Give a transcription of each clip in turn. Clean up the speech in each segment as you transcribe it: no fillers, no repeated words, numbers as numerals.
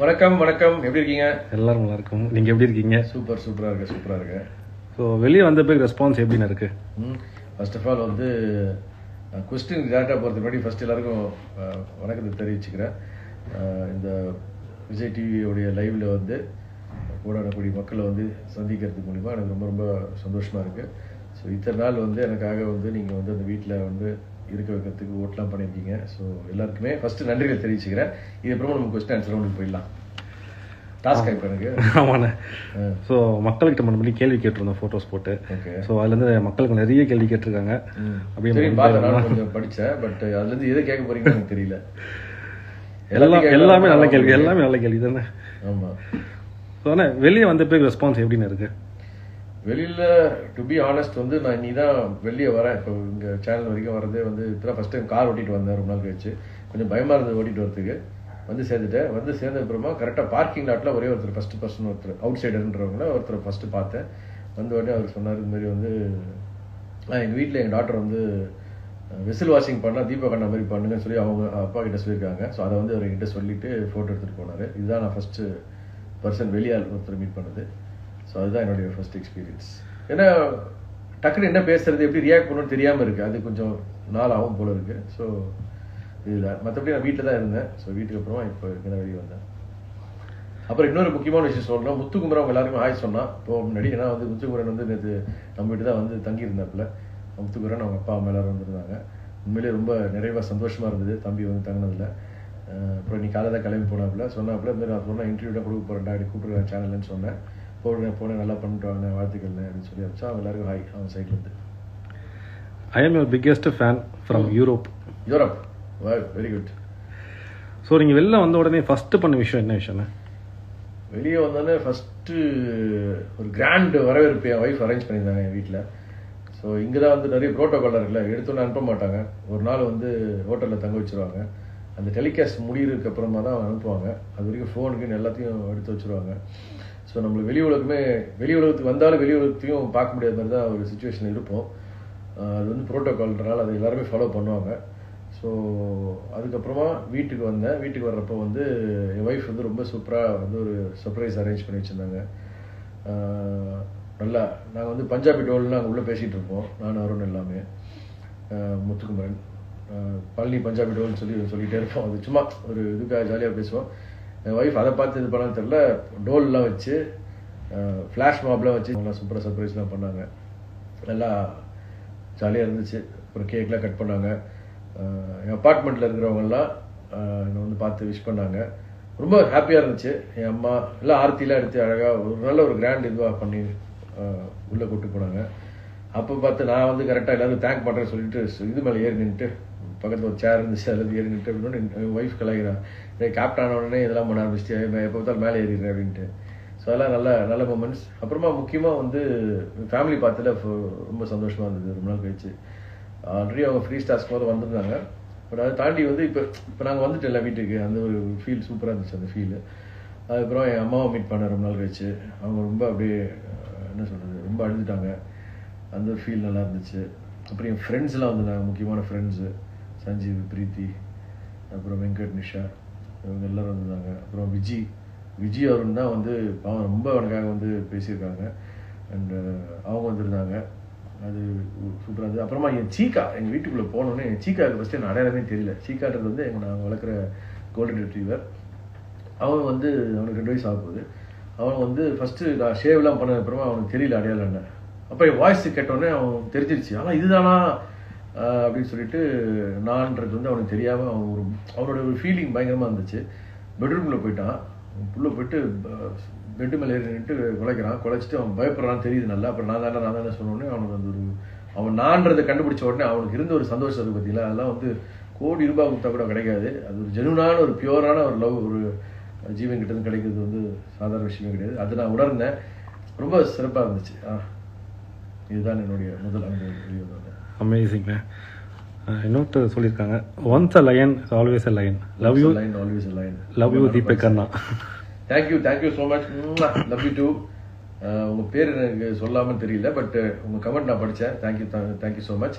வணக்கம் வணக்கம், எப்படி இருக்கீங்க? எல்லாரும் நல்லா இருக்கும். நீங்கள் எப்படி இருக்கீங்க? சூப்பராக இருக்கு. ஸோ வெளியே வந்த பிறகு ரெஸ்பான்ஸ் எப்படின்னு இருக்கு? ஃபர்ஸ்ட் ஆஃப் ஆல் வந்து கொஸ்டின் டேரக்டாக போகிறது முன்னாடி ஃபர்ஸ்ட் எல்லாருக்கும் வணக்கத்தை தெரிவிச்சுக்கிறேன். இந்த விஜய் டிவியோடைய லைவில் வந்து கூடக்கூடிய மக்களை வந்து சந்திக்கிறதுக்கு மூலிமா எனக்கு ரொம்ப ரொம்ப சந்தோஷமாக இருக்குது. ஸோ இத்தனை நாள் வந்து எனக்காக வந்து நீங்கள் வந்து அந்த வீட்டில் வந்து இருக்க வைக்கிறதுக்கு ஓட்டெலாம் பண்ணியிருக்கீங்க. ஸோ எல்லாருக்குமே ஃபஸ்ட்டு நன்றிகள் தெரிவிச்சுக்கிறேன். இதுக்கப்புறமா நம்ம கொஸ்டின் ஆன்சர் ரவுண்டுக்கு போயிடலாம். டாஸ்க் இப்போ எனக்கு ஆமாண்ணே. ஸோ மக்கள்கிட்ட பண்ணி கேள்வி கேட்டிருந்தோம் ஃபோட்டோஸ் போட்டு. ஓகே. ஸோ அதுலேருந்து மக்களுக்கு நிறைய கேள்வி கேட்டிருக்காங்க. அப்படியே பார்த்தேன், நான் கொஞ்சம் படித்தேன். பட் அதுலேருந்து எதை கேட்க போறீங்கன்னு எனக்கு தெரியல. எல்லாமே நல்ல கேள்வி தானே. ஆமாம். ஸோ ஆனால் வெளியே வந்த பிறகு ரெஸ்பான்ஸ் எப்படின்னு இருக்கு? வெளியில் டு பி ஆனஸ்ட் வந்து நான் இன்னி தான் வெளியே வரேன். இப்போ இங்கே சேனல் வரைக்கும் வரதே வந்து இப்போ ஃபஸ்ட் டைம் கார் ஓட்டிகிட்டு வந்தேன். ரொம்ப நாள் கழிச்சு கொஞ்சம் பயமாக இருந்தது ஓட்டிகிட்டு வரதுக்கு. வந்து சேர்ந்துட்டேன். வந்து சேர்ந்த அப்புறமா கரெக்டாக பார்க்கிங் லாட்டில் ஒரே ஒருத்தர் ஃபஸ்ட்டு பர்சன் ஒருத்தர் அவுட் சைடர்ன்றவங்கள ஒருத்தர் ஃபஸ்ட்டு பார்த்தேன். வந்த உடனே அவர் சொன்னார், இந்த மாதிரி வந்து எங்கள் வீட்டில் எங்கள் டாக்டர் வந்து வெசில் வாஷிங் பண்ணால் தீபக் அண்ணா மாதிரி பண்ணுங்கன்னு சொல்லி அவங்க அப்பா கிட்ட சொல்லியிருக்காங்க. ஸோ அதை வந்து அவர்கிட்ட சொல்லிவிட்டு ஃபோட்டோ எடுத்துகிட்டு போனார். இதுதான் நான் ஃபஸ்ட்டு பர்சன் வெளியால் ஒருத்தர் மீட் பண்ணது. ஸோ அதுதான் என்னுடைய ஃபர்ஸ்ட் எக்ஸ்பீரியன்ஸ். ஏன்னா டக்குன்னு என்ன பேசுறது, எப்படி ரியாக்ட் பண்ணணும்னு தெரியாமல் இருக்குது. அது கொஞ்சம் நாள் ஆகும் போல இருக்குது. ஸோ இதுதான். மற்றபடி நான் வீட்டில் தான் இருந்தேன். ஸோ வீட்டுக்கு அப்புறமா இப்போ இங்கே தான் வெளியே வந்தேன். அப்புறம் இன்னொரு முக்கியமான விஷயம் சொல்லணும். முத்துக்குமரன் அவங்க எல்லாருமே ஆய் சொன்னான் இப்போ முன்னாடி. ஏன்னா வந்து முத்துக்குமரன் வந்து நேற்று நம்ம வீட்டு தான் வந்து தங்கியிருந்தாப்புல. முத்துக்குமரன் அவங்க அப்பா அம்மா எல்லாரும் வந்திருந்தாங்க. உண்மையிலேயே ரொம்ப நிறைவாக சந்தோஷமாக இருந்தது தம்பி வந்து தங்கினதில். அப்புறம் நீ காலை தான் கிளம்பி போனாப்புல சொன்னாப்புல. இந்த நான் சொன்னேன் இன்டர்வியூ தான் கொடுக்க போகிறேன்டா, அப்படி கூப்பிட்டுருக்கேன் சேனல்னு சொன்னேன். போனேன் நல்லா பண்ணிட்டு வாங்க, வாழ்த்துக்கள்னு அப்படின்னு சொல்லி வச்சா அவங்க எல்லாருக்கும் ஹாய் அவங்க சைட்லேருந்து. I am your biggest fan from Europe. Very good. So நீங்கள் வெளில வந்த உடனே ஃபஸ்ட்டு பண்ண விஷயம் என்ன விஷயம்னா? வெளியே வந்தோடனே ஃபஸ்ட்டு ஒரு கிராண்ட் வரவேற்பு என் ஒய்ஃப் அரேஞ்ச் பண்ணியிருந்தாங்க என் வீட்டில். ஸோ இங்கே தான் வந்து நிறைய ப்ரோட்டோகால் இருக்குல்ல, எடுத்தோன்னே அனுப்ப மாட்டாங்க. ஒரு நாள் வந்து ஹோட்டலில் தங்க வச்சுருவாங்க. அந்த டெலிகாஸ்ட் முடிகிறதுக்கு அப்புறமா தான் அனுப்புவாங்க. அது வரைக்கும் ஃபோனுக்குன்னு எல்லாத்தையும் எடுத்து வச்சுருவாங்க. ஸோ நம்மளுக்கு வெளி உலகத்துக்கு வந்தாலும் வெளி உலகத்தையும் பார்க்க முடியாத மாதிரி தான் ஒரு சுச்சுவேஷன் இருப்போம். அது வந்து ப்ரோட்டோகால்ன்றனால அதை எல்லாருமே ஃபாலோ பண்ணுவாங்க. ஸோ அதுக்கப்புறமா வீட்டுக்கு வந்தேன். வீட்டுக்கு வர்றப்போ வந்து என் ஒய்ஃப் வந்து ரொம்ப சூப்பராக வந்து ஒரு சர்ப்ரைஸ் அரேஞ்ச் பண்ணி வச்சுருந்தாங்க. நல்லா நாங்கள் வந்து பஞ்சாபி டோல்னு நாங்கள் உள்ளே பேசிகிட்டு இருப்போம், நான் அருண் எல்லாமே. முத்துக்குமரன் பழனி பஞ்சாபி டோல்னு சொல்லிகிட்டே இருப்போம். அது சும்மா ஒரு இதுக்காக ஜாலியாக பேசுவோம். என் ஒய்ஃப் அதை பார்த்து இது பண்ணான்னு தெரில, டோல்லாம் வச்சு ஃப்ளாஷ் மாப்லாம் வச்சு நல்லா சூப்பராக சர்ப்ரைஸ்லாம் பண்ணாங்க. நல்லா ஜாலியாக இருந்துச்சு. அப்புறம் கேக்லாம் கட் பண்ணாங்க. என் அப்பார்ட்மெண்ட்டில் இருக்கிறவங்கெல்லாம் என்னை வந்து பார்த்து விஷ் பண்ணாங்க. ரொம்ப ஹாப்பியாக இருந்துச்சு. என் அம்மா எல்லாம் ஆர்த்திலாம் எடுத்து அழகாக ஒரு நல்ல ஒரு கிராண்ட் இதுவாக பண்ணி உள்ளே கூப்பிட்டு போனாங்க. அப்போ பார்த்து நான் வந்து கரெக்டாக எல்லாரும் தேங்க் பண்ணுறேன்னு சொல்லிட்டு இது மேலே ஏறி நின்றுட்டு, பக்கத்தில் ஒரு சேர் இருந்துச்சு, அதில் ஏறி நின்றுட்டு அப்படின்னு என் ஒய்ஃப் கலாய்கிறான், கேப்டன் ஆன உடனே இதெல்லாம் பண்ண ஆரம்பிச்சிட்டு எப்போ பார்த்தாலும் மேலே ஏறிடுறேன் அப்படின்ட்டு. ஸோ அதெல்லாம் நல்ல மூமெண்ட்ஸ். அப்புறமா முக்கியமாக வந்து ஃபேமிலி பார்த்துல ரொம்ப சந்தோஷமாக இருந்தது. ரொம்ப நாள் கழிச்சு ஆல்ரெடி அவங்க ஃப்ரீ ஸ்டார்ஸ்க்கு போது வந்திருந்தாங்க. பட் அதை தாண்டி வந்து இப்போ நாங்கள் வந்துட்டு இல்லை வீட்டுக்கு. அந்த ஒரு ஃபீல் சூப்பராக இருந்துச்சு அந்த ஃபீல். அதுக்கப்புறம் என் அம்மாவை மீட் பண்ண ரொம்ப நாள் கழிச்சு. அவங்க ரொம்ப அப்படியே என்ன சொல்கிறது, ரொம்ப அழுதுட்டாங்க. அந்த ஒரு ஃபீல் நல்லா இருந்துச்சு. அப்புறம் என் ஃப்ரெண்ட்ஸ்லாம் வந்திருந்தாங்க, முக்கியமான ஃப்ரெண்ட்ஸு சஞ்சீவ், பிரீத்தி, அப்புறம் வெங்கட், நிஷா, இவங்க எல்லோரும் வந்திருந்தாங்க. அப்புறம் விஜய் அருண் தான் வந்து அவங்க ரொம்ப அவனுக்காக வந்து பேசியிருக்காங்க. அண்டு அவங்க வந்திருந்தாங்க. அது சூப்பராக இருந்தது. அப்புறமா என் சீக்கா எங்கள் வீட்டுக்குள்ளே போனோன்னே என் சீக்காவுக்கு ஃபஸ்ட்டு எனக்கு அடையாளமே தெரியல. சீக்கான்றது வந்து நாங்கள் வளர்க்குற கோல்டன் ரிட்ரீவர். அவன் வந்து அவனுக்கு 2 வயசு ஆக போகுது. அவன் வந்து ஃபஸ்ட்டு நான் ஷேவ்லாம் பண்ணது அப்புறமா அவனுக்கு தெரியல அடையாளம் என்ன. அப்போ என் வாய்ஸ் கேட்டோடனே அவன் தெரிஞ்சிருச்சு. ஆனால் இதுதானா அப்படின்னு சொல்லிட்டு நான்றது வந்து அவனுக்கு தெரியாமல் அவனோட ஒரு ஃபீலிங் பயங்கரமாக இருந்துச்சு. பெட்ரூமில் போயிட்டான். உள்ளே போயிட்டு பெட்டு மேலே ஏறிட்டு குலைச்சிட்டு அவன் பயப்படுறான்னு தெரியுது நல்லா. அப்புறம் நான் தானே சொன்னோடனே அவனுக்கு வந்து அவன் நான்றதை கண்டுபிடிச்ச உடனே அவனுக்கு இருந்த ஒரு சந்தோஷம் இருக்குது பார்த்தீங்களா, அதெல்லாம் வந்து கோடி ரூபாய் கொடுத்தா கூட கிடைக்காது. அது ஒரு ஜெனுவனான ஒரு பியூரான ஒரு லவ் ஒரு ஜீவன் கிட்ட இருந்து கிடைக்கிறது வந்து சாதாரண விஷயமே கிடையாது. அது நான் உணர்ந்தேன். ரொம்ப சிறப்பாக இருந்துச்சு. இதுதான் என்னுடைய முதல் அனுபவம். அமேசிங்க. இன்னொருத்த சொல்லியிருக்காங்க, once a lion always a lion. Love you always a lion. Love you Deepak அண்ணா. Thank you so much. Love you too. உங்கள் பேர் எனக்கு சொல்லாமல் தெரியல, பட் உங்கள் கமெண்ட் நான் படித்தேன். Thank you so much.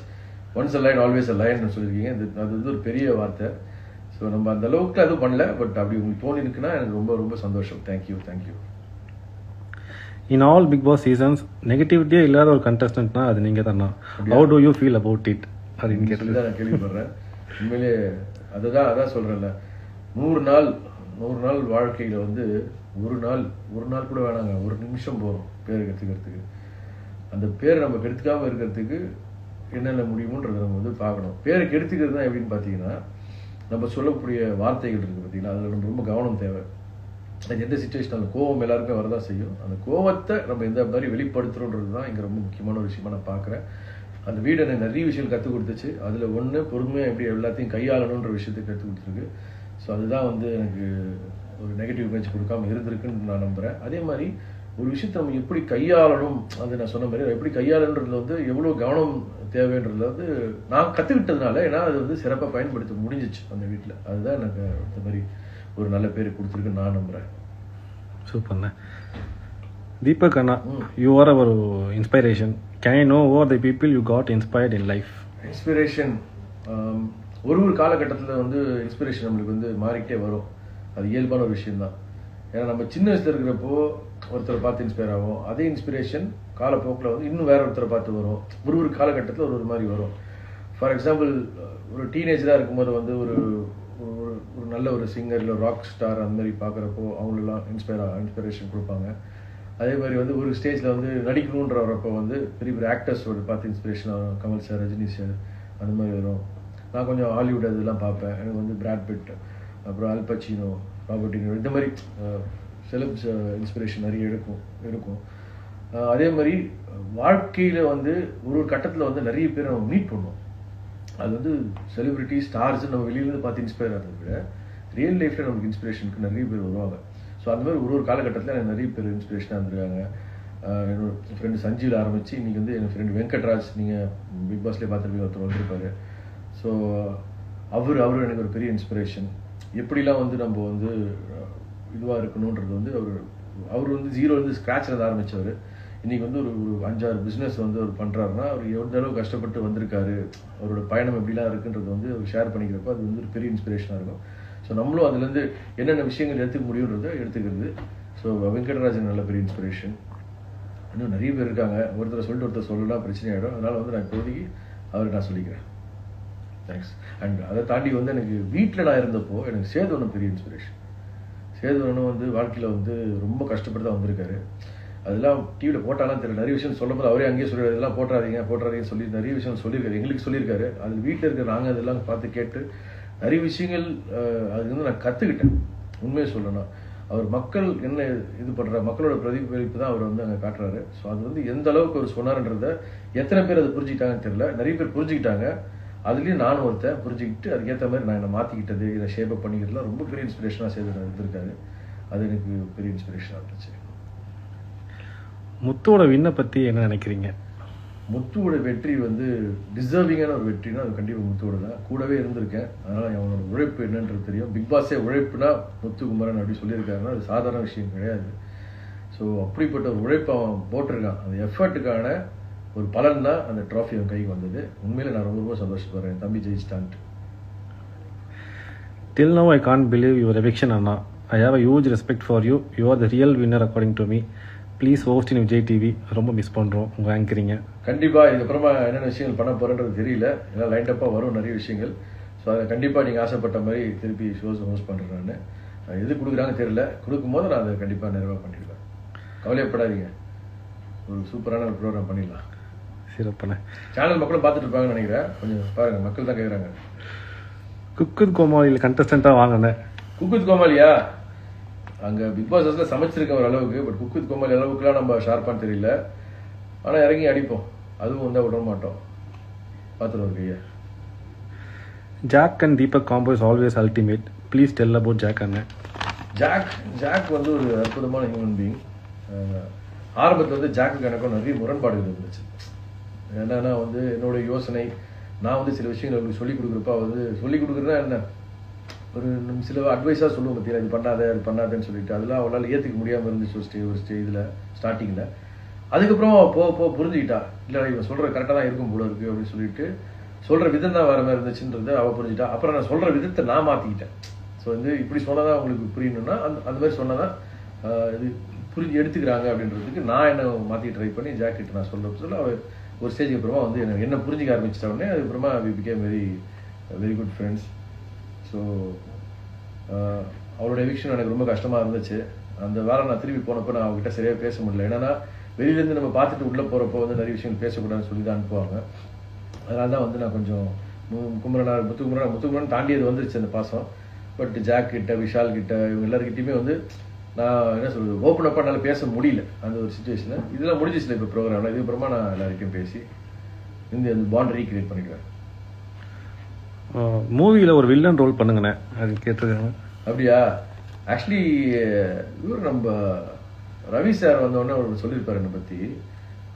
Once a line always a line சொல்லியிருக்கீங்க. அது வந்து ஒரு பெரிய வார்த்தை. ஸோ ஸோ நம்ம அந்த அளவுக்கு அதுவும் பண்ணல, பட் அப்படி உங்களுக்கு தோணி இருக்குன்னா எனக்கு ரொம்ப ரொம்ப சந்தோஷம். Thank you. In all Bigg Boss seasons நெகட்டிவிட்டியே இல்லாத ஒரு கண்டஸ்டன்ட்னா அது நீங்கள் தானா? How do you feel about it அப்படின்னு கேட்டு தான் நான் கேள்விப்படுறேன். உண்மையிலே அதான் சொல்கிறேன்ல, 100 நாள் வாழ்க்கையில் வந்து ஒரு நாள் கூட வேணாங்க, ஒரு நிமிஷம் போகிறோம் பேரை கற்றுக்கிறதுக்கு. அந்த பேரை நம்ம கெடுத்துக்காமல் இருக்கிறதுக்கு என்னென்ன முடியுமோன்றதை நம்ம வந்து பார்க்கணும். பேரை கெடுத்துக்கிறது தான் எப்படின்னு பார்த்தீங்கன்னா, நம்ம சொல்லக்கூடிய வார்த்தைகள் இருக்குது பார்த்தீங்கன்னா, அதில் நம்ம ரொம்ப கவனம் தேவை. அது எந்த சுச்சுவேஷன், அந்த கோவம் எல்லாருக்கும் வரதான் செய்யும். அந்த கோவத்தை நம்ம எந்த மாதிரி வெளிப்படுத்துகிறோன்றது தான் இங்கே ரொம்ப முக்கியமான ஒரு விஷயமா நான் பார்க்குறேன். அந்த வீடு எனக்கு நிறைய விஷயங்கள் கற்றுக் கொடுத்துச்சு. அதில் ஒன்று பொறுமையாக எப்படி எல்லாத்தையும் கையாளணுன்ற விஷயத்தை கற்றுக் கொடுத்துருக்கு. ஸோ அதுதான் வந்து எனக்கு ஒரு நெகட்டிவ் இமேஜ் கொடுக்காம இருந்திருக்குன்னு நான் நம்புகிறேன். அதே மாதிரி ஒரு விஷயத்தை நம்ம எப்படி கையாளணும், அது நான் சொன்ன மாதிரி எப்படி கையாளன்றதுல வந்து எவ்வளோ கவனம் தேவைன்றதுல வந்து நான் கற்றுக்கிட்டதுனால, ஏன்னா அது வந்து சிறப்பாக பயன்படுத்த முடிஞ்சிச்சு அந்த வீட்டில். அதுதான் எனக்கு இந்த மாதிரி ஒரு நல்ல பேர் கொடுத்துருக்குன்னு நான் நம்புகிறேன். சூப்பர்ண்ணே. தீபக் அண்ணா, you are our inspiration. Can I know over the people you got inspired in life? Inspiration ஒரு காலகட்டத்தில் வந்து இன்ஸ்பிரேஷன் நம்மளுக்கு வந்து மாறிக்கிட்டே வரும். அது இயல்பான ஒரு விஷயம்தான். ஏன்னா நம்ம சின்ன வயசுல இருக்கிறப்போ ஒருத்தரை பார்த்து இன்ஸ்பயர் ஆகும். அதே இன்ஸ்பிரேஷன் காலப்போக்கில் வந்து இன்னும் வேற ஒருத்தரை பார்த்து வரும். ஒரு காலகட்டத்தில் ஒரு மாதிரி வரும். ஃபார் எக்ஸாம்பிள், ஒரு டீனேஜராக இருக்கும்போது வந்து ஒரு நல்ல ஒரு சிங்கர் இல்லை ராக் ஸ்டார் அந்த மாதிரி பார்க்குறப்போ அவங்களெல்லாம் இன்ஸ்பிரேஷன் கொடுப்பாங்க. அதே மாதிரி வந்து ஒரு ஸ்டேஜில் வந்து நடிக்கணுன்ற வரப்போ வந்து பெரிய பெரிய ஆக்டர்ஸோட பார்த்து இன்ஸ்பிரேஷன் ஆகும். கமல் சார், ரஜினி சார், அந்த மாதிரி வரும். நான் கொஞ்சம் ஹாலிவுட் அதெல்லாம் பார்ப்பேன். எனக்கு வந்து பிராட் பிட், அப்புறம் அல் பச்சினோ, ராபர்ட் டினிரோ, இந்த மாதிரி செலப்ஸ் இன்ஸ்பிரேஷன் நிறைய இருக்கும். அதே மாதிரி வாழ்க்கையில் வந்து ஒரு கட்டத்தில் வந்து நிறைய பேர் நம்ம மீட் பண்ணுவோம். அது வந்து செலிபிரிட்டி ஸ்டார்ஸ் நம்ம வெளியிலேருந்து பார்த்து இன்ஸ்பயர் ஆகிறத விட ரியல் லைஃப்பில் நமக்கு இன்ஸ்பிரேஷனுக்கு நிறைய பேர் வருவாங்க. ஸோ அந்த மாதிரி ஒரு காலகட்டத்தில் எனக்கு நிறைய பேர் இன்ஸ்பிரேஷனாக இருந்திருக்காங்க. என்னோட ஃப்ரெண்டு சஞ்சீவில் ஆரம்பித்து இன்றைக்கி வந்து என் ஃப்ரெண்டு வெங்கட்ராஜ், நீங்கள் பிக் பாஸ்லேயே பார்த்துருப்பீங்க, ஒருத்தர் வந்திருப்பாரு. ஸோ அவர் எனக்கு ஒரு பெரிய இன்ஸ்பிரேஷன். எப்படிலாம் வந்து நம்ம வந்து இதுவாக இருக்கணுன்றது வந்து அவர் வந்து ஜீரோலேருந்து ஸ்க்ராட்ச்லேருந்து ஆரம்பித்தவர். இன்றைக்கி வந்து ஒரு 5-6 பிஸ்னஸ் வந்து அவர் பண்ணுறாருன்னா அவர் எந்த அளவு கஷ்டப்பட்டு வந்திருக்காரு, அவரோட பயணம் எப்படிலாம் இருக்குன்றது வந்து அவர் ஷேர் பண்ணிக்கிறப்போ அது வந்து ஒரு பெரிய இன்ஸ்பிரேஷனாக இருக்கும். ஸோ நம்மளும் அதுலேருந்து என்னென்ன விஷயங்கள் எடுத்துக்க முடியுன்றதை எடுத்துக்கிறது. ஸோ வெங்கடராஜன் நல்ல பெரிய இன்ஸ்பிரேஷன். இன்னும் நிறைய பேர் இருக்காங்க. ஒருத்தரை சொல்லிட்டு ஒருத்தர் சொல்லலாம் பிரச்சனை ஆகிடும். அதனால் வந்து நான் இப்போதைக்கு அவரை நான் சொல்லிக்கிறேன். தேங்க்ஸ். அண்ட் அதை தாண்டி வந்து எனக்கு வீட்டில் நான் இருந்தப்போ எனக்கு சேதுவனும் பெரிய இன்ஸ்பிரேஷன். சேதுவனும் வந்து வாழ்க்கையில் வந்து ரொம்ப கஷ்டப்பட்டு தான் வந்திருக்காரு. அதெல்லாம் டிவியில் போட்டாலாம் தெரியல. நிறைய விஷயம் சொல்லும்போது அவரே அங்கேயே சொல்லிடுறாரு, இதெல்லாம் போட்டுறாதீங்கன்னு சொல்லி நிறைய விஷயம் சொல்லியிருக்காரு, எங்களுக்கு சொல்லியிருக்காரு. அது வீட்டில் இருக்கிற நாங்கள் அதெல்லாம் பார்த்து கேட்டு நிறைய விஷயங்கள் அது வந்து நான் கற்றுக்கிட்டேன். உண்மையை சொல்லணும், அவர் மக்கள் என்ன இது பண்ணுற மக்களோட பிரதிபலிப்பு தான் அவர் வந்து அங்கே காட்டுறாரு. ஸோ அது வந்து எந்த அளவுக்கு அவர் சொன்னார்ன்றதை எத்தனை பேர் அதை புரிஞ்சுக்கிட்டாங்கன்னு தெரியல. நிறைய பேர் புரிஞ்சுக்கிட்டாங்க. அதுலேயும் நானும் ஒருத்தன் புரிஞ்சுக்கிட்டு அதுக்கேற்ற மாதிரி நான் என்னை மாற்றிக்கிட்டது, இதை ஷேப் பண்ணிக்கிறதுலாம் ரொம்ப பெரிய இன்ஸ்பிரேஷனாக செய்து இருந்திருக்காரு. அது எனக்கு பெரிய இன்ஸ்பிரேஷனாக இருந்துச்சு. முத்துவோட வின்னை பற்றி என்ன நினைக்கிறீங்க? முத்துவோட வெற்றி வந்து டிசர்விங்கான ஒரு வெற்றினா அது கண்டிப்பாக முத்துவோட தான். கூடவே இருந்திருக்கேன், அதனால் அவனோட உழைப்பு என்னன்றது தெரியும். பிக் பாஸே உழைப்புனா முத்துக்குமரன் அப்படி சொல்லியிருக்காருன்னா அது சாதாரண விஷயம் கிடையாது. ஸோ அப்படிப்பட்ட ஒரு உழைப்பு அவன் போட்டிருக்கான். அந்த எஃபர்ட்டுக்கான ஒரு பலன் தான் அந்த ட்ராஃபி அவன் கைக்கு வந்தது. உண்மையில நான் ரொம்ப ரொம்ப சந்தோஷப்படுறேன். என் தம்பி ஜெயிச்சிட்டான்ட்டு. Till now I can't believe your eviction, Anna. I have a huge respect for you. You are the real winner according to me. Please host in Vijay TV. ரொம்ப மிஸ் பண்ணுறோம் உங்கள் ஆங்கரிங்க. கண்டிப்பாக இதுக்கப்புறமா என்னென்ன விஷயங்கள் பண்ண போகிறேன்றது தெரியல. எல்லாம் லைன்டப்பாக வரும் நிறைய விஷயங்கள். ஸோ அதை கண்டிப்பாக நீங்கள் ஆசைப்பட்ட மாதிரி திருப்பி ஷோஸ் ஹோஸ்ட் பண்ணுறேன். நான் எது கொடுக்குறாங்க தெரியல, கொடுக்கும்போது நான் அதை கண்டிப்பாக நிறைவாக பண்ணிடுவேன். கவலையப்படாதீங்க, ஒரு சூப்பரான ஒரு ப்ரோக்ராம் பண்ணிடலாம். சிறப்பான சேனல் மக்களும் பார்த்துட்டு இருப்பாங்கன்னு நினைக்கிறேன். கொஞ்சம் பாருங்கள், மக்கள் தான் கேட்குறாங்க. குக் வித் கோமாளியில் கண்டஸ்டண்ட்டாக வாங்கினேன். குக் வித் கோமாளியா? அங்கே பிக் பாஸ் ஹவுஸில் சமைச்சிருக்க ஒரு அளவுக்கு. பட் குக் வித் கோமாளி அளவுக்குலாம் நம்ம ஷார்ப்பான்னு தெரியல. ஆனால் இறங்கி அடிப்போம், அதுவும் வந்தால் விட மாட்டோம். பார்த்துட்டு ஒரு கையா. Jack and Deepak combo is always ultimate. Please tell about Jack அண்ணன். ஜாக் வந்து ஒரு அற்புதமான ஹியூமன் பீயிங். ஆரம்பத்தில் வந்து ஜாக்குக்கு எனக்கும் நிறைய முரண்பாடுகள் இருந்துச்சு. என்னன்னா வந்து என்னோட யோசனை, நான் வந்து சில விஷயங்கள் அவங்களுக்கு சொல்லிக் கொடுக்குறப்ப வந்து சொல்லிக் கொடுக்குறதா என்ன ஒரு சில அட்வைஸாக சொல்லுவோம் பார்த்தீங்கன்னா, இது பண்ணாத அது பண்ணாதேன்னு சொல்லிட்டு அதெல்லாம் அவளால் ஏற்றுக்க முடியாமல் இருந்துச்சு ஒரு இதில் ஸ்டார்டிங்கில். அதுக்கப்புறம் போக புரிஞ்சுக்கிட்டா, இல்லை இவன் சொல்கிற கரெக்டாக தான் இருக்கும் போல இருக்குது அப்படின்னு சொல்லிட்டு சொல்கிற விதம் தான் வேறு மாதிரி இருந்துச்சுன்றது அவள் புரிஞ்சுட்டா. அப்புறம் நான் சொல்கிற விதத்தை நான் மாற்றிக்கிட்டேன். ஸோ வந்து இப்படி சொன்னதான் அவங்களுக்கு புரியணும்னா அந்த மாதிரி சொன்னதான் இது புரிஞ்சு எடுத்துக்கிறாங்க அப்படின்றதுக்கு நான் என்ன மாற்றி ட்ரை பண்ணி ஜாக்கெட் நான் சொல்ல அவர் ஒரு ஸ்டேஜுக்கு அப்புறமா வந்து என்ன புரிஞ்சிக்க ஆரம்பிச்சிட்ட உடனே அதுக்கப்புறமா we became very good friends. So அவளோட எவிக்ஷன் எனக்கு ரொம்ப கஷ்டமாக இருந்துச்சு. அந்த வாரம் நான் திரும்பி போனப்போ நான் அவங்ககிட்ட சரியாக பேச முடியல. ஏன்னா வெளியிலேருந்து நம்ம பார்த்துட்டு உள்ளே போகிறப்போ வந்து நிறைய விஷயங்கள் பேசக்கூடாதுன்னு சொல்லி தான் அனுப்புவாங்க. அதனால தான் வந்து நான் கொஞ்சம் முத்துக்குமரன் தாண்டி அது வந்துருச்சு அந்த பாசம். பட் ஜாக் கிட்ட, விஷால் கிட்ட, இவங்க எல்லாருக்கிட்டையுமே வந்து நான் என்ன சொல்கிறது ஓப்பன் அப்பாக என்னால் பேச முடியல அந்த ஒரு சுச்சுவேஷனில். இதெல்லாம் முடிஞ்சிச்சுல இப்போ ப்ரோக்ராமில். இதுக்கப்புறமா நான் எல்லாருக்கையும் பேசி இந்த பாண்ட் ரீக்ரியேட் பண்ணிடுவேன். மூவியில் ஒரு வில்லன் ரோல் பண்ணுங்கண்ணே, அது கேட்டிருக்காங்க. அப்படியா? ஆக்சுவலி இவர் நம்ம ரவி சார் வந்தோடனே அவர் சொல்லியிருப்பார் என்னை பற்றி.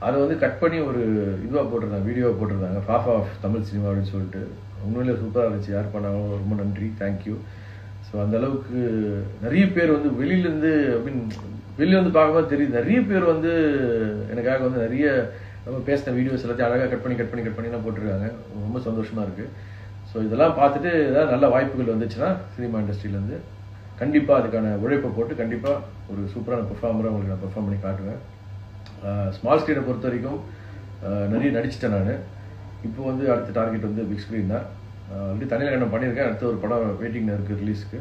அதை வந்து கட் பண்ணி ஒரு இதுவாக போட்டிருந்தாங்க, வீடியோவாக போட்டிருந்தாங்க, ஃபாஃப் ஆஃப் தமிழ் சினிமா அப்படின்னு சொல்லிட்டு. உண்மையிலே சூப்பராக இருந்துச்சு. யார் பண்ணாலும் ரொம்ப நன்றி, தேங்க்யூ. ஸோ அந்த அளவுக்கு நிறைய பேர் வந்து வெளியிலேருந்து வெளியே வந்து பார்க்கும்போது தெரியுது, நிறைய பேர் வந்து எனக்காக வந்து நிறைய நம்ம பேசின வீடியோஸ் எல்லாத்தையும் அழகாக கட் பண்ணிலாம் போட்டிருக்காங்க. ரொம்ப சந்தோஷமாக இருக்குது. ஸோ இதெல்லாம் பார்த்துட்டு ஏதாவது நல்ல வாய்ப்புகள் வந்துச்சுன்னா சினிமா இண்டஸ்ட்ரியிலேருந்து கண்டிப்பாக அதுக்கான உழைப்பை போட்டு கண்டிப்பாக ஒரு சூப்பரான பெர்ஃபார்மராக உங்களுக்கு நான் பெர்ஃபார்ம் பண்ணி காட்டுவேன். ஸ்மால் ஸ்க்ரீனை பொறுத்த வரைக்கும் நிறைய நடிச்சிட்டேன் நான். இப்போ வந்து அடுத்த டார்கெட் வந்து பிக் ஸ்க்ரீன் தான். ஆல்ரெடி தனியாக நான் பண்ணியிருக்கேன். அடுத்த ஒரு படம் வெயிட்டிங்கில் இருக்குது ரிலீஸ்க்கு.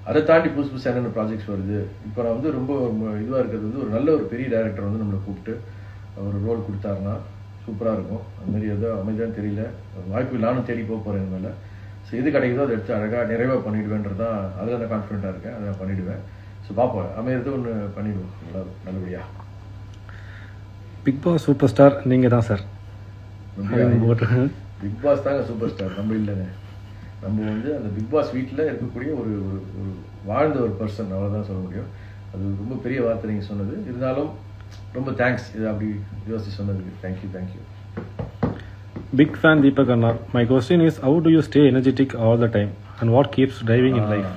அதை தாண்டி புதுசு என்னென்ன ப்ராஜெக்ட்ஸ் வருது. இப்போ நான் வந்து ரொம்ப இதுவாக இருக்கிறது வந்து ஒரு நல்ல ஒரு பெரிய டைரக்டர் வந்து நம்மளை கூப்பிட்டு ஒரு ரோல் கொடுத்தாருன்னா சூப்பராக இருக்கும். அதுமாரி எதோ அமைதியான்னு தெரியல, வாய்ப்புகள் நானும் தேடி போக போகிறேன் மேலே. ஸோ எது கிடைக்குதோ அதை எடுத்து அழகாக நிறைவாக பண்ணிவிடுவேன்றது தான். அதில் நான் கான்ஃபிடென்ட்டாக இருக்கேன், அதை நான் பண்ணிவிடுவேன். ஸோ பார்ப்போம், அமையிறது ஒன்று பண்ணிவிடுவோம் நல்லபடியாக. பிக் பாஸ் சூப்பர் ஸ்டார் நீங்கள் தான் சார். பிக் பாஸ் தாங்க சூப்பர் ஸ்டார், நம்ம இல்லைங்க. நம்ம வந்து அந்த பிக் பாஸ் வீட்டில் இருக்கக்கூடிய ஒரு ஒரு வாழ்ந்த ஒரு பர்சன், அவ்வளோதான் சொல்ல முடியும். அது ரொம்ப பெரிய வார்த்தை நீங்கள் சொன்னது. இருந்தாலும் ரொம்ப தேங்க்ஸ் இது அப்படி யோசிச்சு சொன்னதுக்கு. தேங்க்யூ. பிக் ஃபேன் தீபக் அண்ணா. My question is, how do you stay energetic all the time and what keeps driving in life?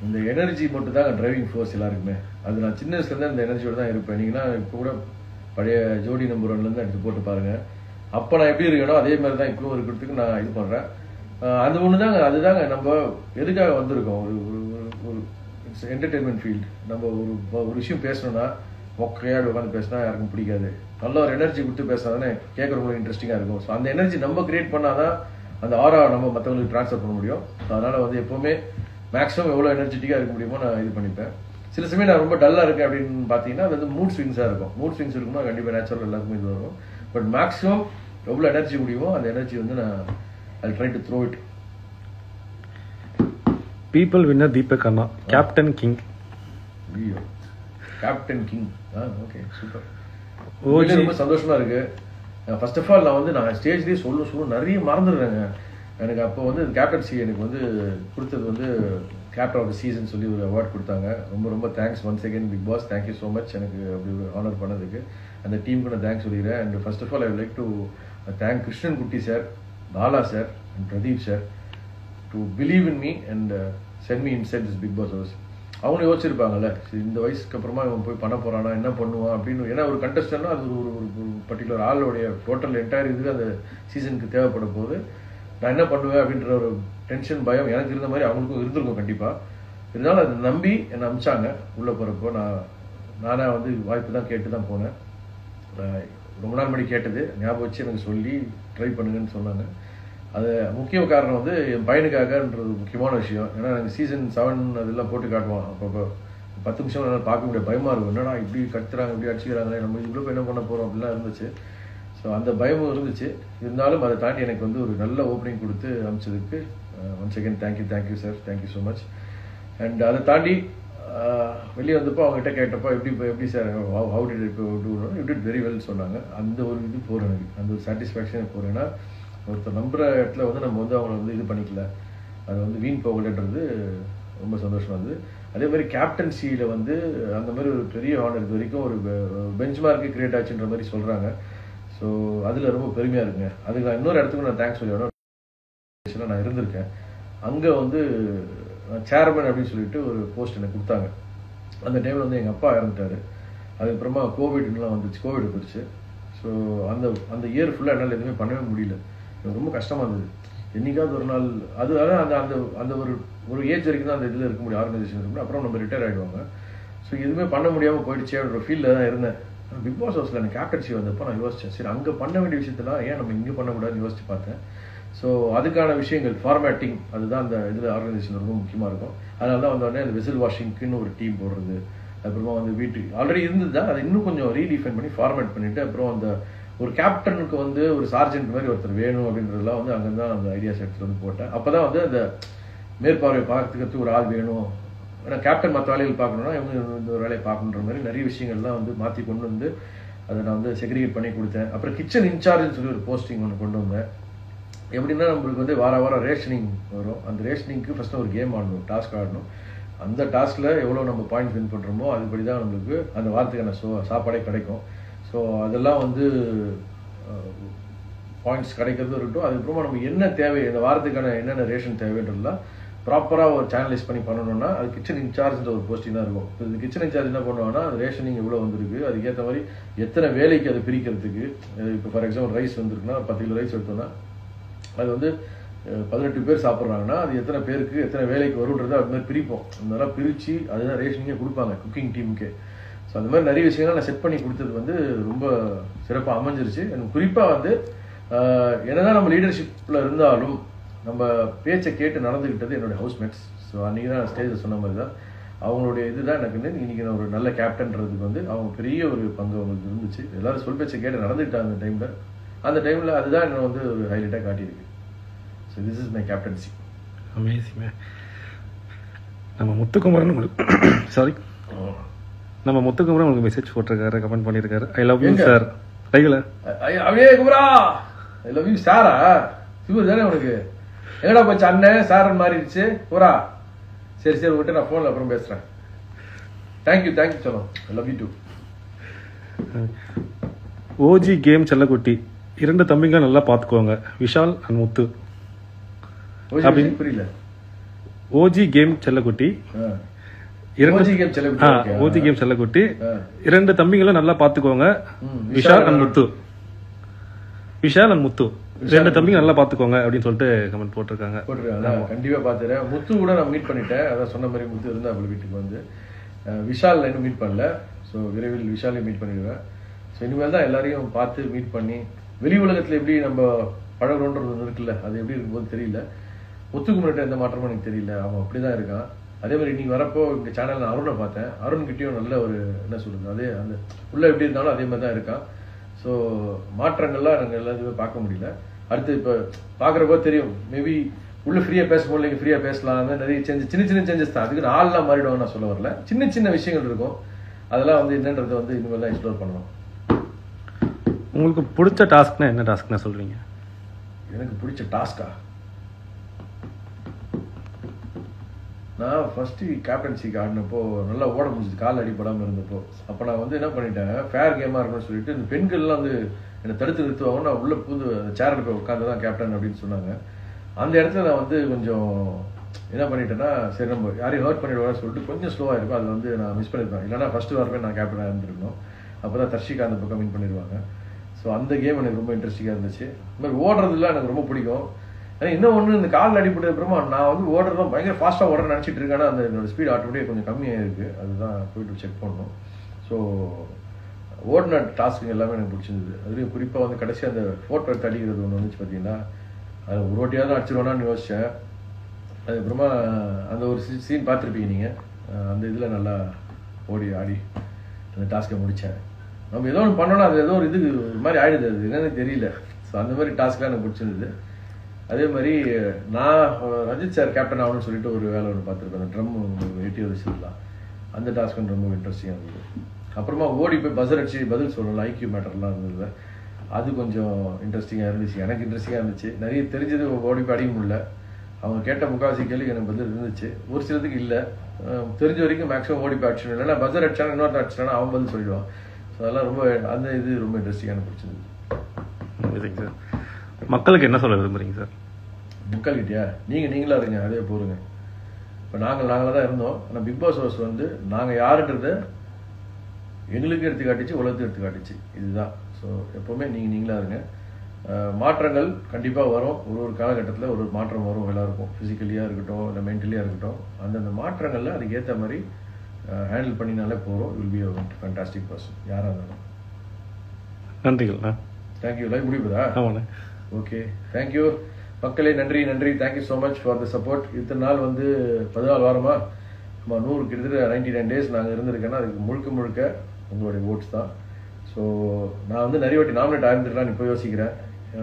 இந்த எனர்ஜி மட்டும் தான் டிரைவிங் ஃபோர்ஸ் எல்லாருக்குமே. அது நான் சின்ன வயசுலேருந்து இந்த எனர்ஜியோட தான் இருப்பேன். நீங்கன்னா இப்போ கூட பழைய ஜோடி நம்பர் 1லேருந்து எடுத்து போட்டு பாருங்கள். அப்போ நான் எப்படி இருக்கேனோ அதே மாதிரி தான் இப்பவும் இருக்கிறதுக்கு நான் இது பண்ணுறேன். அது ஒன்று தாங்க, அதுதாங்க நம்ம எதுக்காக வந்திருக்கோம். ஒரு என்டர்டெயின்மெண்ட் ஃபீல்டு. நம்ம ஒரு விஷயம் பேசணும்னா மொக்கையாக உட்காந்து பேசினா யாருக்கும் பிடிக்காது. நல்ல ஒரு எனர்ஜி கொடுத்து பேசினா தானே கேட்குறவங்களுக்கு இன்ட்ரெஸ்டிங்காக இருக்கும். ஸோ அந்த எனர்ஜி நம்ம கிரியேட் பண்ணால் தான் அந்த ஆரா நம்ம மற்றவங்களுக்கு ட்ரான்ஸ்ஃபர் பண்ண முடியும். ஸோ அதனால் வந்து எப்போவுமே மேக்ஸிமம் எவ்வளோ எனர்ஜெட்டிக்காக இருக்க முடியுமோ நான் இது பண்ணிப்பேன். சில சமயம் நான் ரொம்ப டல்லாக இருக்கேன் அப்படின்னு பார்த்தீங்கன்னா அது வந்து மூட் ஸ்விங்ஸாக இருக்கும். மூட் ஸ்விங்ஸ் இருக்குமா கண்டிப்பாக நேச்சுரல் எல்லாருக்குமே இது வரும். பட் மேக்ஸிமம் எவ்வளோ எனர்ஜி முடியுமோ அந்த எனர்ஜி வந்து நான் I try to throw it. People winner Deepak Anna. Captain king. ஐயோ, கேப்டன் கிங். Okay, super. ரொம்ப சந்தோஷமா இருக்கு. ஃபர்ஸ்ட் ஆஃப் ஆல் நான் ஸ்டேஜ்லேயே சொல்ல நிறைய மறந்துடுறேங்க. எனக்கு அப்போ வந்து கேப்டன்சி எனக்கு வந்து கொடுத்தது வந்து கேப்டன் ஆஃப் த சீசன் சொல்லி ஒரு அவார்ட் கொடுத்தாங்க. ரொம்ப thanks once again big boss. Thank you so much எனக்கு அப்படி ஒரு ஆனர் பண்ணதுக்கு. அந்த டீமுக்கு நான் தேங்க்ஸ் சொல்லிடுறேன். And first of all I like to thank Krishnan Kutty sir, Bala sir and Pradeep sir to believe in me and sent me inside this Bigg Boss house. அவங்களும் யோசிச்சிருப்பாங்கல்ல, இந்த வயசுக்கு அப்புறமா இவன் போய் பண்ண போறானா, என்ன பண்ணுவான் அப்படின்னு. ஏன்னா ஒரு கண்டஸ்டன்ட்னா அது ஒரு பர்டிகுலர் ஆளுடைய டோட்டல் என்டையர் இதுக்கு அந்த சீசனுக்கு தேவைப்படும் போது நான் என்ன பண்ணுவேன் அப்படின்ற ஒரு டென்ஷன், பயம் எனக்கு இருந்த மாதிரி அவங்களுக்கும் இருந்திருக்கும் கண்டிப்பாக. இருந்தாலும் அதை நம்பி என்னை அமிச்சாங்க. உள்ளே போகிறப்போ நானே வந்து வாய்ப்பு தான் கேட்டு தான் போனேன். ரொம்ப நாள் முன்னாடி கேட்டது ஞாபகம் வச்சு எனக்கு சொல்லி ட்ரை பண்ணுங்கன்னு சொன்னாங்க. அது முக்கிய காரணம் வந்து என் பையனுக்காகன்றது முக்கியமான விஷயம். ஏன்னா எனக்கு சீசன் 7 அதெல்லாம் போட்டு காட்டுவான். அப்போ 10 நிமிஷம் என்னால் பார்க்க முடியாது, பயமாக இருக்கும். என்னன்னா இப்படி கத்துறாங்க, இப்படி அடிச்சுக்கிறாங்களே, நம்ம இதுக்குள்ளே என்ன பண்ண போகிறோம் அப்படிலாம் இருந்துச்சு. ஸோ அந்த பயமும் இருந்துச்சு. இருந்தாலும் அதை தாண்டி எனக்கு வந்து ஒரு நல்ல ஓப்பனிங் கொடுத்து அனுப்பிச்சதுக்கு once again thank you sir, thank you so much. And அதை தாண்டி வெளியே வந்தப்போ அவங்ககிட்ட கேட்டப்போ எப்படி sir how did it do, you did very well சொன்னாங்க. அந்த ஒரு இது போகிறேன் எனக்கு, அந்த ஒரு சாட்டிஸ்ஃபேக்ஷன் போகிறேன். ஏன்னா ஒருத்தர் நம்புகிற இடத்துல வந்து நம்ம வந்து அவங்கள வந்து இது பண்ணிக்கல, அது வந்து வீண் போகலன்றது ரொம்ப சந்தோஷமாக இருந்தது. அதே மாதிரி கேப்டன்சியில் வந்து அந்த மாதிரி ஒரு பெரிய ஹானர் இது வரைக்கும் ஒரு பெஞ்ச் மார்க்கு கிரியேட் ஆச்சுன்ற மாதிரி சொல்கிறாங்க. ஸோ அதில் ரொம்ப பெருமையாக இருக்குங்க. அதுக்கு நான் இன்னொரு இடத்துக்கு நான் தேங்க்ஸ் சொல்லணும். நான் இருந்திருக்கேன் அங்கே வந்து சேர்மன் அப்படின்னு சொல்லிட்டு ஒரு போஸ்ட் எனக்கு கொடுத்தாங்க. அந்த டைமில் வந்து எங்கள் அப்பா இறந்துட்டார். அதுக்கப்புறமா கோவிட்லாம் வந்துச்சு, கோவிட் வந்துருச்சு. ஸோ அந்த இயர் ஃபுல்லாக என்னால் எதுவுமே பண்ணவே முடியல. எனக்கு ரொம்ப கஷ்டமாக இருந்தது. என்னைக்காவது ஒரு நாள் அது அதான் அந்த அந்த அந்த ஒரு ஏஜ் வரைக்கும் தான் அந்த இதில் இருக்க முடியும், ஆர்கனைசேஷன் இருக்கும். அப்புறம் நம்ம ரிட்டையர் ஆகிடுவாங்க. ஸோ எதுவுமே பண்ண முடியாமல் போயிடுச்சே அப்படின்ற ஃபீல்டில் தான் இருந்தேன். பிக் பாஸ் ஹவுஸில் எனக்கு கேப்டன்சி வந்தப்போ நான் யோசித்தேன், சரி அங்கே பண்ண வேண்டிய விஷயத்தெல்லாம் ஏன் நம்ம இங்கே பண்ணக்கூடாதுன்னு யோசிச்சு பார்த்தேன். ஸோ அதுக்கான விஷயங்கள் ஃபார்மேட்டிங் அதுதான் அந்த இதில் ஆர்கனைசேஷன் ரொம்ப முக்கியமாக இருக்கும். அதனால தான் வந்தோடனே அந்த வெசல் வாஷிங்க்குன்னு ஒரு டீம் போடுறது, அப்புறமா வந்து வீட்டுக்கு ஆல்ரெடி இருந்தது தான் அதை இன்னும் கொஞ்சம் ரீடிஃபைன் பண்ணி ஃபார்மேட் பண்ணிவிட்டு அப்புறம் அந்த ஒரு கேப்டனுக்கு வந்து ஒரு சார்ஜென்ட் மாதிரி ஒருத்தர் வேணும் அப்படின்றதுலாம் வந்து அங்கே தான் அந்த ஐடியாஸ் எடுத்துகிட்டு வந்து போட்டேன். அப்போ தான் வந்து அந்த மேற்பார்வை பார்த்துக்கிறதுக்கு ஒரு ஆள் வேணும், ஏன்னா கேப்டன் மற்ற வேலைகள் பார்க்கணுன்னா இவங்க இந்த ஒரு வேலையை பார்க்கணுன்ற மாதிரி நிறைய விஷயங்கள்லாம் வந்து மாற்றி கொண்டு வந்து அதை நான் வந்து செக்ரிகேட் பண்ணி கொடுத்தேன். அப்புறம் கிச்சன் இன்சார்ஜ்னு சொல்லி ஒரு போஸ்டிங் ஒன்று கொண்டு வந்தேன். எப்படின்னா நம்மளுக்கு வந்து வாரம் ரேஷனிங் வரும். அந்த ரேஷனிங்க்கு ஃபஸ்ட்டு ஒரு கேம் ஆடணும், டாஸ்க் ஆடணும். அந்த டாஸ்கில் எவ்வளோ நம்ம பாயிண்ட் வின் பண்ணுறோமோ அதுபடி தான் நம்மளுக்கு அந்த வாரத்துக்கான சாப்பாடே கிடைக்கும். ஸோ அதெல்லாம் வந்து பாயிண்ட்ஸ் கிடைக்கிறது இருக்கட்டும். அதுக்கப்புறமா நம்ம என்ன தேவை, இந்த வாரத்துக்கான என்னென்ன ரேஷன் தேவைன்றதுலாம் ப்ராப்பராக ஒரு சேனலைஸ் பண்ணி பண்ணணும்னா அது கிச்சன் இன்சார்ஜ்ன்ற ஒரு போஸ்டிங் தான் இருக்கும். இப்போ இந்த கிச்சன் இன்சார்ஜ் என்ன பண்ணுவாங்கன்னா அது ரேஷனிங் எவ்வளோ வந்திருக்கு, அதுக்கேற்ற மாதிரி எத்தனை வேலைக்கு அதை பிரிக்கிறதுக்கு. இப்போ ஃபார் எக்ஸாம்பிள் ரைஸ் வந்துருக்குன்னா 10 கிலோ ரைஸ் எடுத்தோம்னா அது வந்து 18 பேர் சாப்பிட்றாங்கன்னா அது எத்தனை பேருக்கு எத்தனை வேலைக்கு வருன்றது அது மாதிரி பிரிப்போம். அந்த மாதிரிலாம் பிரித்து அதுதான் ரேஷனிங்கே கொடுப்பாங்க குக்கிங் டீமுக்கே. ஸோ அந்த மாதிரி நிறைய விஷயங்கள் நான் செட் பண்ணி கொடுத்தது வந்து ரொம்ப சிறப்பாக அமைஞ்சிருச்சு. எனக்கு குறிப்பாக வந்து என்னதான் நம்ம லீடர்ஷிப்பில் இருந்தாலும் நம்ம பேச்சை கேட்டு நடந்துக்கிட்டது என்னுடைய ஹவுஸ்மேட்ஸ். ஸோ அன்றைக்கி தான் ஸ்டேஜில் சொன்ன மாதிரி தான் அவங்களுடைய இதுதான் எனக்கு வந்து இன்றைக்கி நான் ஒரு நல்ல கேப்டன்றதுக்கு வந்து அவங்க பெரிய ஒரு பங்கு அவங்களுக்கு இருந்துச்சு. எல்லோரும் சொல் பேச்சை கேட்டு நடந்துக்கிட்டாங்க அந்த டைமில் அதுதான் என்னை வந்து ஒரு ஹைலைட்டாக காட்டியிருக்கு. So this is my captaincy. Amazing. நம்ம முத்துக்குமரன் உங்களுக்கு மெசேஜ் போட்டிருக்காரு, கமெண்ட் பண்ணியிருக்காரு. I love you sir. அப்படியே குமரா ஐ லவ் யூ சாரா? சிவர் தானே உனக்கு? எங்கடா போச்சு அண்ணன் சாரன் மாறிடுச்சு பூரா? சரி விட்டு நான் ஃபோனில் அப்புறம் பேசுகிறேன். தேங்க்யூ சொல்லும். I love you too. OG game செல்லக்குட்டி 2 தம்பிங்க நல்லா பார்த்துக்குவாங்க, விஷால் அண்ட் முத்து. புரியல. ஓஜி கேம் செல்லக்குட்டி ஓஜி கேம் செல்லக்குட்டி 2 தம்பிங்களும் நல்லா பாத்துக்கோங்க, விஷால் அண்ட் முத்து. 2 தம்பிங்க நல்லா பாத்துக்கோங்க அப்படின்னு சொல்லிட்டு கமெண்ட் போட்டிருக்காங்க. கண்டிப்பா பாத்துறேன். முத்து கூட நான் மீட் பண்ணிட்டேன். அதான் சொன்ன மாதிரி முத்து இருந்தா அவள் வீட்டுக்கு வந்து. விஷால் இன்னும் மீட் பண்ணல. ஸோ விரைவில் விஷாலையும் மீட் பண்ணிடுவேன். ஸோ இனிமேல் தான் எல்லாரையும் பார்த்து மீட் பண்ணி வெளி உலகத்தில் எப்படி நம்ம பழகிறோன்றது ஒன்று இருக்குல்ல, அது எப்படி இருக்கும்போது தெரியல. முத்துக்குமரன் எந்த மாற்றமும் எனக்கு தெரியல, அவன் அப்படிதான் இருக்கான். அதே மாதிரி இன்னைக்கு வரப்போ இந்த சேனல் நான் அருணை பார்த்தேன். அருண்கிட்டையும் நல்ல ஒரு என்ன சொல்றது, அதே அந்த உள்ள எப்படி இருந்தாலும் அதே மாதிரி தான் இருக்கான். ஸோ மாற்றங்கள்லாம் நாங்கள் எல்லாத்தையுமே பார்க்க முடியல. அடுத்து இப்போ பார்க்குறப்போ தெரியும், மேபி உள்ள ஃப்ரீயாக பேசும்போது நீங்கள் ஃப்ரீயாக பேசலாம். அந்த நிறைய சின்ன சேஞ்சஸ் தான். அதுக்கு ஆள்லாம் மாறிடுவாங்க நான் சொல்ல வரல. சின்ன விஷயங்கள் இருக்கும். அதெல்லாம் வந்து என்னன்றதை வந்து இனிமேல் எக்ஸ்ப்ளோர் பண்ணணும். உங்களுக்கு பிடிச்ச டாஸ்க்னா என்ன டாஸ்க்னா சொல்றீங்க? எனக்கு பிடிச்ச டாஸ்கா, நான் ஃபர்ஸ்ட் கேப்டன்சிக்கு ஆடினப்போ நல்லா ஓட முடிஞ்சது, கால் அடிப்படாமல் இருந்தப்போ. அப்போ நான் வந்து என்ன பண்ணிட்டேன், ஃபேர் கேமாக இருக்கணும்னு சொல்லிட்டு இந்த பெண்கள்லாம் வந்து என்னை தடுத்து நிறுத்துவாங்க. நான் உள்ள புது சேரில் போய் உட்காந்து தான் கேப்டன் அப்படின்னு சொன்னாங்க. அந்த இடத்துல நான் வந்து கொஞ்சம் என்ன பண்ணிட்டேன்னா, சரி நம்ம யாரையும் ஹர்ட் பண்ணிடுவாங்கன்னு சொல்லிட்டு கொஞ்சம் ஸ்லோவாக இருக்கும். அது வந்து நான் மிஸ் பண்ணியிருப்பேன். இல்லைனா ஃபர்ஸ்ட் வாரமே நான் கேப்டனாக இருந்திருக்கணும். அப்போ தான் தர்ஷிகா அந்த பக்கம் வின் பண்ணிடுவாங்க. ஸோ அந்த கேம் எனக்கு ரொம்ப இன்ட்ரெஸ்டிங்காக இருந்துச்சு. இந்த மாதிரி ஓடுறதுலாம் எனக்கு ரொம்ப பிடிக்கும். ஆனால் இன்னும் ஒன்று, இந்த கால் அடிப்பட்டது அப்புறமா நான் வந்து ஓடுறதும் பயங்கர ஃபாஸ்ட்டாக ஓடுற நினச்சிட்டு இருக்கேன். அந்த என்னோட ஸ்பீட் ஆட்டோமேட்டிக்காக கொஞ்சம் கம்மியாக இருக்குது. அதுதான் போய்ட்டு செக் பண்ணணும். ஸோ ஓடின டாஸ்க்குங்க எல்லாமே எனக்கு பிடிச்சிருந்தது. அதுலேயும் குறிப்பாக வந்து கடைசி அந்த ஃபோட்டோ எடுத்து அடிக்கிறது ஒன்று வந்துச்சு பார்த்தீங்கன்னா, அது ஒரு வாட்டியாவது அடிச்சிருவோனான்னு யோசித்தேன். அதுக்கப்புறமா அந்த ஒரு சீன் பார்த்துருப்பீங்க நீங்கள். அந்த இதில் நல்லா ஓடி ஆடி அந்த டாஸ்க்கை முடித்தேன். நம்ம ஏதோ ஒன்று பண்ணோன்னா அது ஏதோ ஒரு இது ஒரு மாதிரி ஆகிடுது, அது என்னன்னு தெரியல. ஸோ அந்த மாதிரி டாஸ்க்லாம் எனக்கு பிடிச்சிருந்தது. அதே மாதிரி நான் ரஞ்சித் சார் கேப்டன் ஆகணும்னு சொல்லிட்டு ஒரு வேலை ஒன்று பார்த்துருப்பேன். அந்த ட்ரம் 80 வச்சுருக்கலாம். அந்த டாஸ்க் வந்து ரொம்ப இன்ட்ரெஸ்டிங்காக இருந்தது. அப்புறமா ஓடி போய் பஸர் அடிச்சு பதில் சொல்லணும், ஐக்கியூ மேட்டர்லாம் இருந்தது. அது கொஞ்சம் இன்ட்ரெஸ்டிங்காக இருந்துச்சு. எனக்கு இன்ட்ரெஸ்டிங்காக இருந்துச்சு. நிறைய தெரிஞ்சது ஓடி போய் அடிக்க முடியல. அவங்க கேட்ட முக்கால்வாசி கேள்வி எனக்கு பதில் இருந்துச்சு, ஒரு சிலதுக்கு இல்லை. தெரிஞ்ச வரைக்கும் மேக்ஸிமம் ஓடி போய் அடிச்சிடணும். இல்லைன்னா பஸர் அடிச்சானா இன்னொருத்த அடிச்சிட்டானா அவன் பதில் சொல்லிடுவான். ஸோ அதெல்லாம் ரொம்ப அந்த இது ரொம்ப இன்ட்ரெஸ்டிங்கான பிடிச்சிருந்தது. சார் மக்களுக்கு என்ன சொல்ல விரும்புறீங்க சார்? மக்கள்கிட்டயா, நீங்களா இருங்க, அதே போருங்க. இப்போ நாங்களாக தான் இருந்தோம். ஆனால் பிக் பாஸ் ஹவுஸ் வந்து நாங்கள் யாருன்றத எங்களுக்கு எடுத்து காட்டிச்சு, உலகத்தை எடுத்து காட்டிச்சு. இதுதான். ஸோ எப்போவுமே நீங்களாக இருங்க. மாற்றங்கள் கண்டிப்பாக வரும். ஒரு காலகட்டத்தில் ஒரு மாற்றம் வரும் எல்லாருக்கும், ஃபிசிக்கலியாக இருக்கட்டும் இல்லை மென்டலியாக இருக்கட்டும். அந்தந்த மாற்றங்களில் அதுக்கு ஏற்ற மாதிரி ஹேண்டில் பண்ணினாலே போகிறோம். Will be a fantastic person யாராக இருந்தாலும். நன்றிகள்ண்ணா. தேங்க்யூ. லைவ் முடிவுதா? ஆமாண்ணே. ஓகே, தேங்க்யூ மக்களே. நன்றி நன்றி. Thank you so much for the support. இத்தனை நாள் 14 வாரமாக 100 கிட்டத்தட்ட 99 days நாங்கள் இருந்திருக்கேன்னா அதுக்கு முழுக்க உங்களுடைய ஓட்ஸ் தான். ஸோ நான் நிறைய வாட்டி நாமினேட் ஆயிருந்துருக்கலாம்னு இப்போ யோசிக்கிறேன்.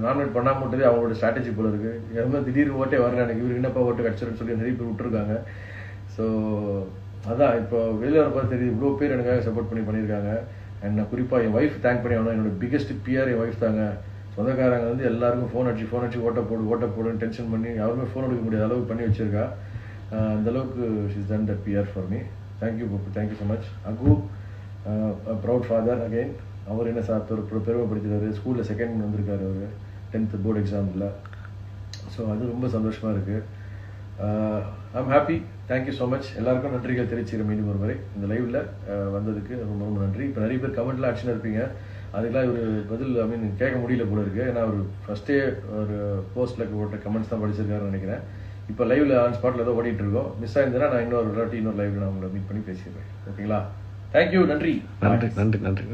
நாமினேட் பண்ணாமல் விட்டதே அவங்களோட ஸ்ட்ராட்டஜி போல இருக்கு. எதுவுமே திடீர்னு ஓட்டே வரல, எனக்கு இவருக்கு என்னப்பா ஓட்டு கிடச்சிருன்னு சொல்லி நிறைய பேர் விட்டுருக்காங்க. ஸோ அதான் இப்போ வெளியில் வரப்போ தெரியுது இவ்வளோ பேர் எனக்காக சப்போர்ட் பண்ணியிருக்காங்க. அண்ட் நான் குறிப்பாக என் ஒய்ஃப் தேங்க் பண்ணி ஆகணும். என்னோட பிக்கெஸ்ட் பிஆர் என் ஒய்ஃப் தாங்க. சொந்தக்காரங்க எல்லாருக்கும் ஃபோன் அடிச்சு ஓட்ட போடுன்னு டென்ஷன் பண்ணி யாருமே ஃபோன் எடுக்க முடியாத அளவுக்கு பண்ணி வச்சிருக்கா. அந்த அளவுக்கு she's done that PR for me. Thank you thank you so much. அகு ப்ரௌட் ஃபாதர் அகெயின். அவர் என்ன பெருமைப்படுத்தினார். ஸ்கூலில் செகண்ட் வந்திருக்காரு அவர் 10th போர்டு எக்ஸாமில். ஸோ அது ரொம்ப சந்தோஷமாக இருக்குது. I'm happy. Thank you so much. எல்லாருக்கும் நன்றிகள் தெரிவிச்சுக்கிறேன் மீண்டும் ஒரு முறை இந்த லைவில் வந்ததுக்கு ரொம்ப ரொம்ப நன்றி. இப்போ நிறைய பேர் கமெண்ட்லாம் ஆக்ஷனாக இருப்பீங்க, அதுக்கெல்லாம் ஒரு பதில் கேட்க முடியல போல இருக்குது. ஏன்னா அவர் ஃபஸ்ட்டே ஒரு போஸ்ட்டில் போட்ட கமெண்ட்ஸ் தான் படிச்சிருக்காருன்னு நினைக்கிறேன். இப்போ லைவில் ஆன் ஸ்பாட்டில் ஏதோ ஓடிட்டு இருக்கோம். மிஸ் ஆயிருந்தேன்னா நான் இன்னொரு லைவில் நான் உங்களை மீட் பண்ணி பேசிடுறேன். ஓகேங்களா? தேங்க்யூ. நன்றி. நன்றி நன்றி நன்றி.